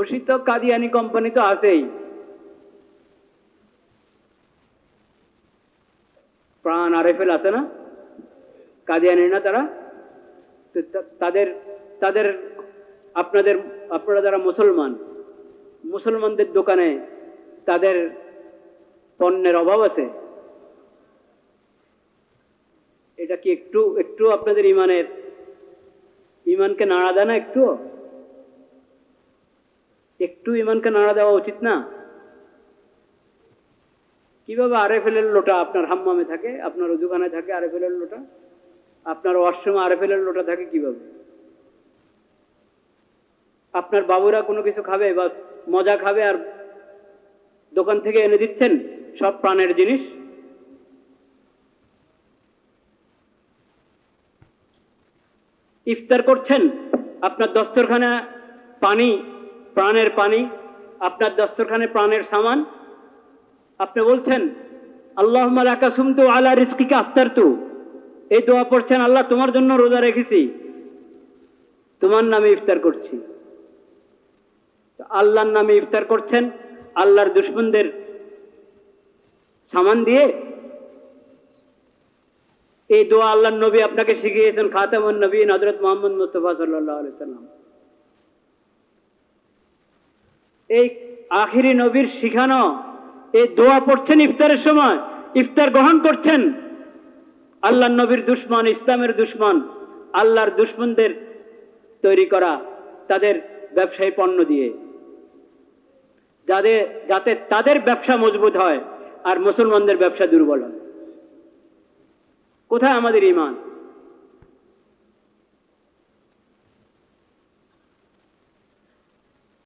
ঘোষিত কাদিয়ানি কোম্পানি তো আছেই, প্রাণ আরএফএল আছে না, কাদিয়ানি না তারা? তো তাদের তাদের আপনারা যারা মুসলমানদের দোকানে তাদের পণ্যের অভাব আছে? এটা কি একটু একটু আপনাদের ইমানকে নাড়া দেয় না? একটু ইমানকে নাড়া দেওয়া উচিত না? কিভাবে আরএফএল এর লোটা আপনার হাম্মামে থাকে, আপনার ওযুখানে থাকে আরএফএল এর লোটা, আপনার ওয়াশরুমে আরএফএল এর লোটা থাকে কিভাবে? আপনার বাবুরা কোনো কিছু খাবে বা মজা খাবে আর দোকান থেকে এনে দিচ্ছেন সব প্রাণের জিনিস। ইফতার করছেন, আপনার দস্তরখানে পানি, প্রাণের পানি, আপনার দস্তরখানে প্রাণের সামান, আপনি বলছেন আল্লাহুম্মা লাকা সুমতু আলা রিজকিকা আফতারতু, এই দোয়া পড়ছেন, আল্লাহ তোমার জন্য রোজা রেখেছি, তোমার নামে ইফতার করছি। আল্লাহর নামে ইফতার করছেন আল্লাহর দুশমনদের সামান দিয়ে। এই দোয়া আল্লাহর নবী আপনাকে শিখিয়েছেন, খাতামুন নবীন হযরত মুহাম্মদ মুস্তাফা সাল্লাল্লাহু আলাইহি সাল্লাম। এই আখিরি নবীর শিখানো এই দোয়া পড়ছেন ইফতারের সময়, ইফতার গ্রহণ করছেন আল্লাহর নবীর দুশমন, ইসলামের দুশমন, আল্লাহর দুশমনদের তৈরি করা তাদের ব্যবসায়ী পণ্য দিয়ে, যাতে তাদের ব্যবসা মজবুত হয় আর মুসলমানদের ব্যবসা দুর্বল হয়। কোথায় আমাদের ঈমান?